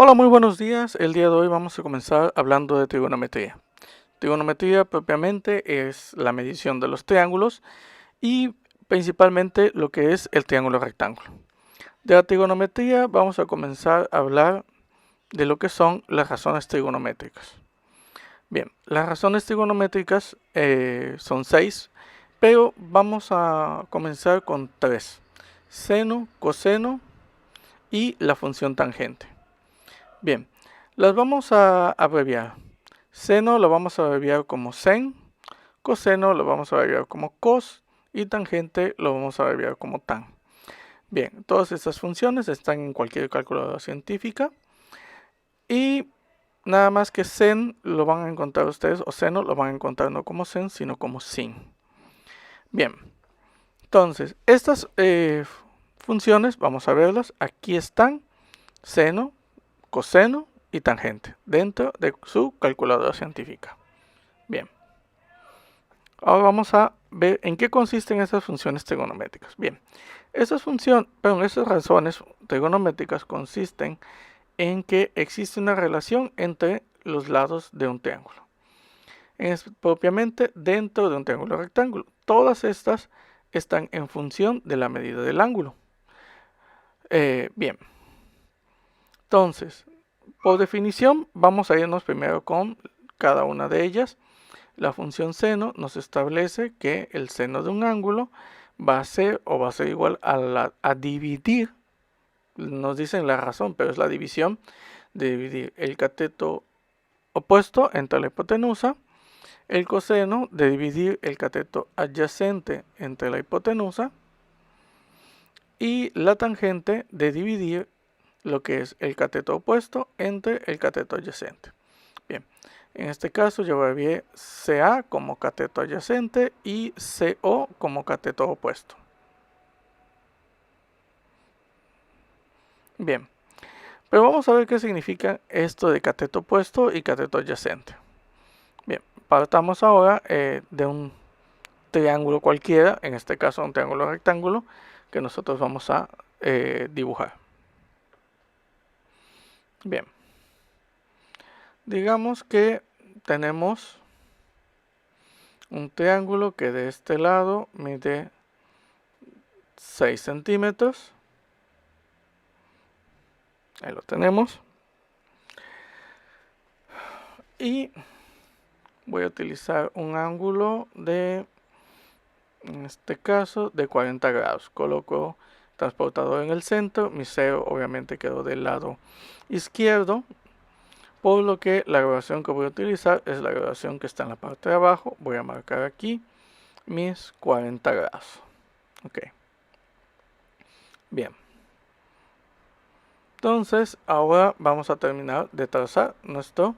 Hola, muy buenos días. El día de hoy vamos a comenzar hablando de trigonometría. Trigonometría propiamente es la medición de los triángulos y principalmente lo que es el triángulo rectángulo. De la trigonometría vamos a comenzar a hablar de lo que son las razones trigonométricas. Bien, las razones trigonométricas son 6, pero vamos a comenzar con 3: seno, coseno y la función tangente. Bien, las vamos a abreviar. Seno lo vamos a abreviar como sen, coseno lo vamos a abreviar como cos y tangente lo vamos a abreviar como tan. Bien, todas estas funciones están en cualquier calculadora científica y nada más que sen lo van a encontrar ustedes, o seno lo van a encontrar no como sen, sino como sin. Bien, entonces estas funciones, vamos a verlas, aquí están: seno, coseno y tangente dentro de su calculadora científica. Bien, ahora vamos a ver en qué consisten esas funciones trigonométricas. Bien, esas razones trigonométricas consisten en que existe una relación entre los lados de un triángulo. Propiamente dentro de un triángulo rectángulo. Todas estas están en función de la medida del ángulo. Bien, entonces, por definición, vamos a irnos primero con cada una de ellas. La función seno nos establece que el seno de un ángulo va a ser igual a dividir, nos dicen la razón, pero es la división, de dividir el cateto opuesto entre la hipotenusa, el coseno de dividir el cateto adyacente entre la hipotenusa y la tangente de dividir lo que es el cateto opuesto entre el cateto adyacente. Bien, en este caso yo abrevié CA como cateto adyacente y CO como cateto opuesto. Bien, pero vamos a ver qué significa esto de cateto opuesto y cateto adyacente. Bien, partamos ahora de un triángulo cualquiera, en este caso un triángulo rectángulo, que nosotros vamos a dibujar. Bien, digamos que tenemos un triángulo que de este lado mide 6 centímetros. Ahí lo tenemos. Y voy a utilizar un ángulo de, en este caso, de 40 grados. Coloco transportador en el centro. Mi cero obviamente quedó del lado izquierdo, por lo que la graduación que voy a utilizar es la graduación que está en la parte de abajo. Voy a marcar aquí mis 40 grados. Ok. Bien. Entonces, ahora vamos a terminar de trazar nuestro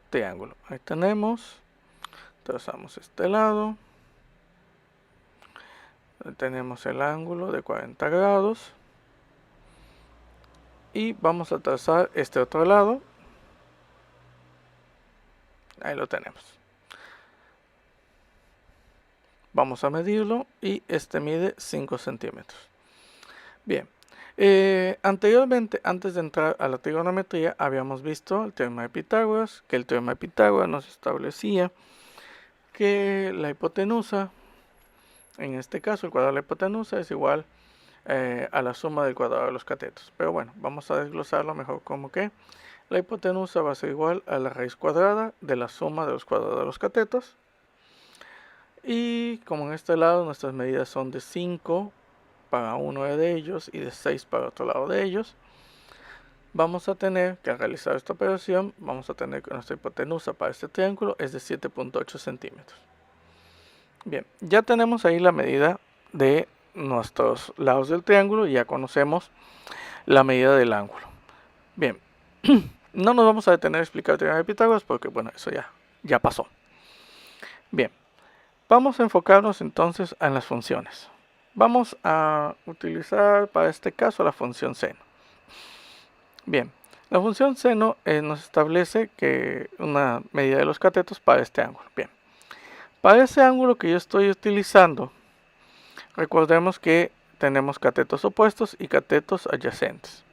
triángulo. Ahí tenemos. Trazamos este lado. Tenemos el ángulo de 40 grados. Y vamos a trazar este otro lado. Ahí lo tenemos. Vamos a medirlo y este mide 5 centímetros. Bien. Anteriormente, antes de entrar a la trigonometría, habíamos visto el teorema de Pitágoras, que el teorema de Pitágoras nos establecía que la hipotenusa, en este caso el cuadrado de la hipotenusa, es igual a la suma del cuadrado de los catetos. Pero bueno, vamos a desglosarlo mejor como que la hipotenusa va a ser igual a la raíz cuadrada de la suma de los cuadrados de los catetos. Y como en este lado nuestras medidas son de 5 para uno de ellos y de 6 para otro lado de ellos, vamos a tener que al realizar esta operación, vamos a tener que nuestra hipotenusa para este triángulo es de 7.8 centímetros. Bien, ya tenemos ahí la medida de nuestros lados del triángulo y ya conocemos la medida del ángulo. Bien, no nos vamos a detener a explicar el teorema de Pitágoras porque bueno, eso ya pasó. Bien, vamos a enfocarnos entonces en las funciones. Vamos a utilizar para este caso la función seno. Bien, la función seno nos establece que una medida de los catetos para este ángulo. Bien, para ese ángulo que yo estoy utilizando, recordemos que tenemos catetos opuestos y catetos adyacentes.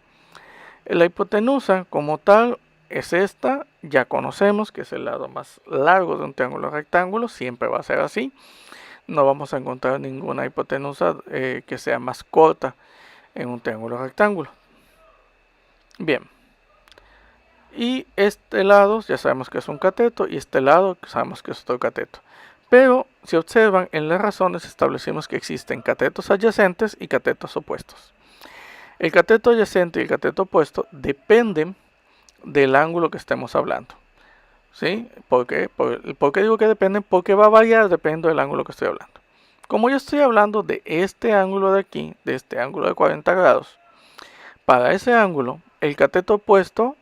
La hipotenusa como tal es esta, ya conocemos que es el lado más largo de un triángulo rectángulo, siempre va a ser así. No vamos a encontrar ninguna hipotenusa que sea más corta en un triángulo rectángulo. Bien, y este lado ya sabemos que es un cateto y este lado sabemos que es otro cateto. Pero si observan, en las razones establecimos que existen catetos adyacentes y catetos opuestos. El cateto adyacente y el cateto opuesto dependen del ángulo que estemos hablando. ¿Sí? ¿Por qué? ¿Por qué digo que dependen? Porque va a variar dependiendo del ángulo que estoy hablando. Como yo estoy hablando de este ángulo de aquí, de este ángulo de 40 grados, para ese ángulo, el cateto opuesto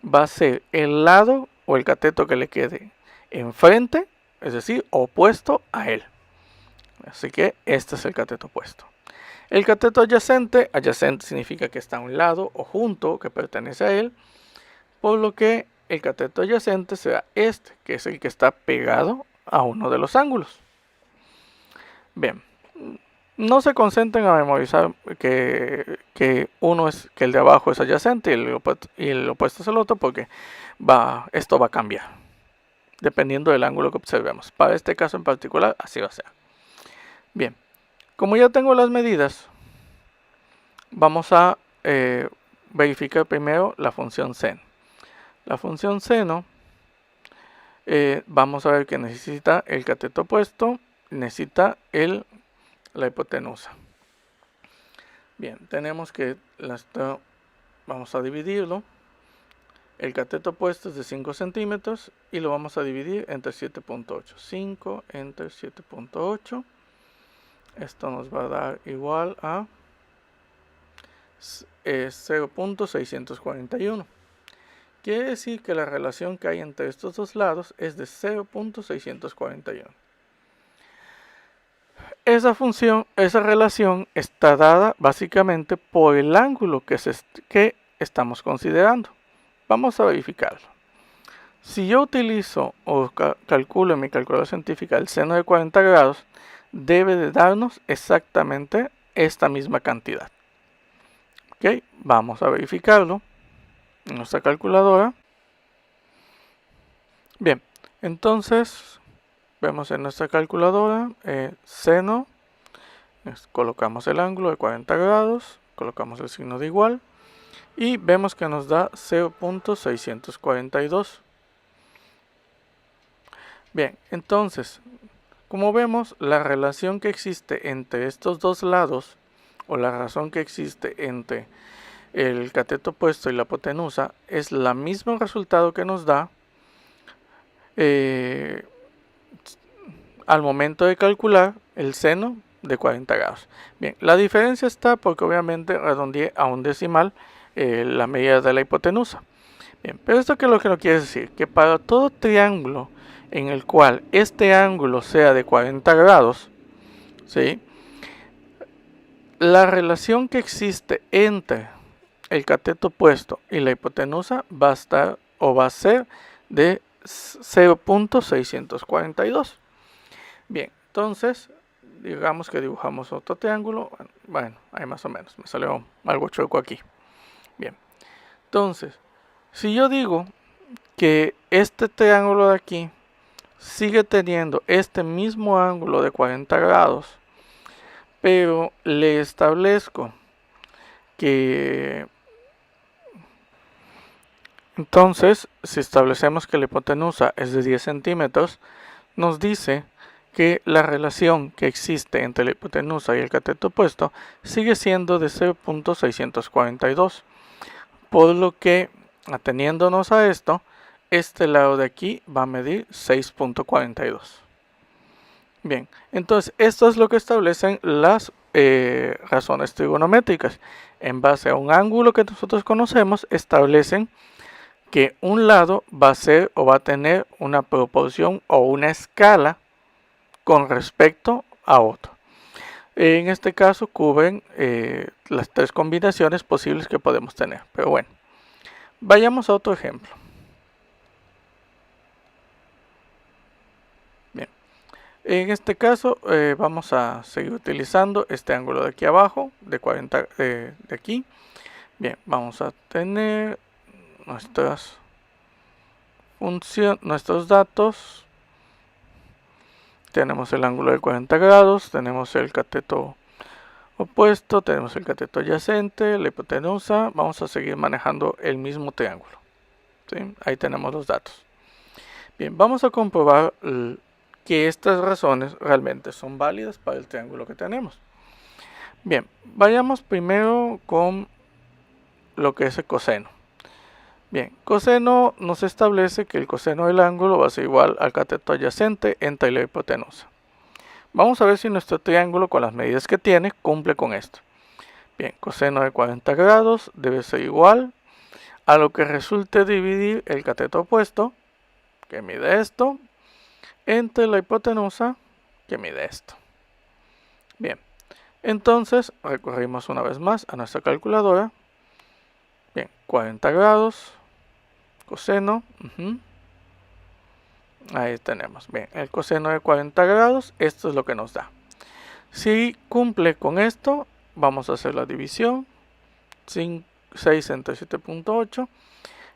va a ser el lado o el cateto que le quede enfrente, es decir, opuesto a él. Así que este es el cateto opuesto. El cateto adyacente, adyacente significa que está a un lado o junto, que pertenece a él, por lo que el cateto adyacente será este, que es el que está pegado a uno de los ángulos. Bien, no se concentren a memorizar que el de abajo es adyacente y el opuesto es el otro, porque esto va a cambiar dependiendo del ángulo que observemos. Para este caso en particular, así va a ser. Bien, como ya tengo las medidas, vamos a verificar primero la función seno. La función seno, vamos a ver que necesita el cateto opuesto, necesita la hipotenusa. Bien, tenemos que vamos a dividirlo. El cateto opuesto es de 5 centímetros y lo vamos a dividir entre 7.8. 5 entre 7.8. Esto nos va a dar igual a 0.641. Quiere decir que la relación que hay entre estos dos lados es de 0.641. Esa relación está dada básicamente por el ángulo que estamos considerando. Vamos a verificarlo. Si yo utilizo o calculo en mi calculadora científica el seno de 40 grados, debe de darnos exactamente esta misma cantidad. Ok, vamos a verificarlo en nuestra calculadora. Bien, entonces vemos en nuestra calculadora seno, colocamos el ángulo de 40 grados, colocamos el signo de igual y vemos que nos da 0.642. Bien, entonces, como vemos, la relación que existe entre estos dos lados, o la razón que existe entre el cateto opuesto y la hipotenusa, es el mismo resultado que nos da al momento de calcular el seno de 40 grados. Bien, la diferencia está porque obviamente redondeé a un decimal la medida de la hipotenusa. Bien, pero esto que lo que quiere decir que para todo triángulo en el cual este ángulo sea de 40 grados, ¿sí?, la relación que existe entre el cateto opuesto y la hipotenusa va a ser de 0.642. Bien, entonces digamos que dibujamos otro triángulo. Bueno, ahí más o menos, me salió algo chueco aquí. Bien, entonces, si yo digo que este triángulo de aquí sigue teniendo este mismo ángulo de 40 grados, pero le establezco que entonces, si establecemos que la hipotenusa es de 10 centímetros, nos dice que la relación que existe entre la hipotenusa y el cateto opuesto sigue siendo de 0.642, por lo que, ateniéndonos a esto, este lado de aquí va a medir 6.42. Bien, entonces esto es lo que establecen las razones trigonométricas. En base a un ángulo que nosotros conocemos, establecen que un lado va a ser o va a tener una proporción o una escala con respecto a otro. En este caso cubren las tres combinaciones posibles que podemos tener. Pero bueno, vayamos a otro ejemplo. Bien, en este caso vamos a seguir utilizando este ángulo de aquí abajo, de 40 de aquí. Bien, vamos a tener nuestros datos. Tenemos el ángulo de 40 grados, tenemos el cateto opuesto, tenemos el cateto adyacente, la hipotenusa. Vamos a seguir manejando el mismo triángulo, ¿sí? Ahí tenemos los datos. Bien, vamos a comprobar que estas razones realmente son válidas para el triángulo que tenemos. Bien, vayamos primero con lo que es el coseno. Bien, coseno nos establece que el coseno del ángulo va a ser igual al cateto adyacente entre la hipotenusa. Vamos a ver si nuestro triángulo, con las medidas que tiene, cumple con esto. Bien, coseno de 40 grados debe ser igual a lo que resulte dividir el cateto opuesto, que mide esto, entre la hipotenusa, que mide esto. Bien, entonces recurrimos una vez más a nuestra calculadora. Bien, 40 grados, coseno, ahí tenemos. Bien, el coseno de 40 grados, esto es lo que nos da. Si cumple con esto, vamos a hacer la división, 6 entre 7.8,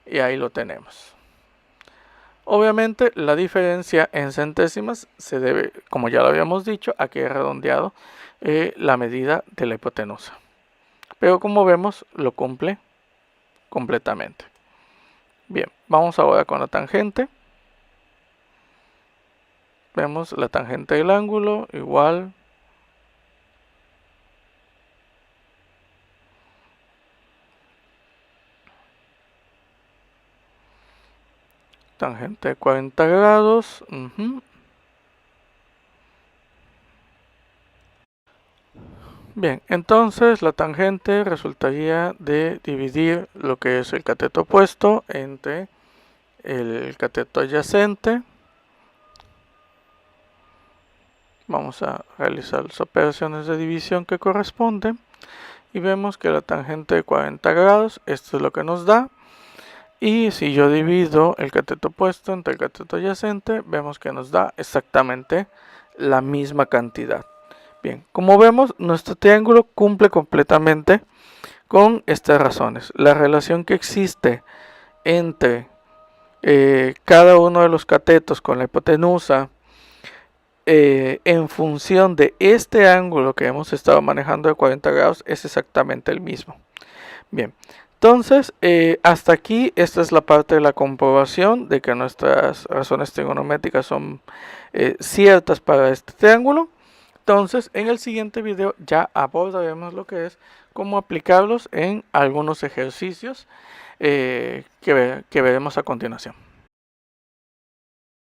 y ahí lo tenemos. Obviamente la diferencia en centésimas se debe, como ya lo habíamos dicho, a que he redondeado la medida de la hipotenusa. Pero como vemos, lo cumple completamente. Bien, vamos ahora con la tangente. Vemos la tangente del ángulo igual tangente de 40 grados. Bien, entonces la tangente resultaría de dividir lo que es el cateto opuesto entre el cateto adyacente. Vamos a realizar las operaciones de división que corresponden y vemos que la tangente de 40 grados, esto es lo que nos da. Y si yo divido el cateto opuesto entre el cateto adyacente, vemos que nos da exactamente la misma cantidad. Bien, como vemos, nuestro triángulo cumple completamente con estas razones. La relación que existe entre cada uno de los catetos con la hipotenusa en función de este ángulo que hemos estado manejando de 40 grados es exactamente el mismo. Bien, entonces hasta aquí esta es la parte de la comprobación de que nuestras razones trigonométricas son ciertas para este triángulo. Entonces en el siguiente video ya abordaremos lo que es cómo aplicarlos en algunos ejercicios que veremos a continuación.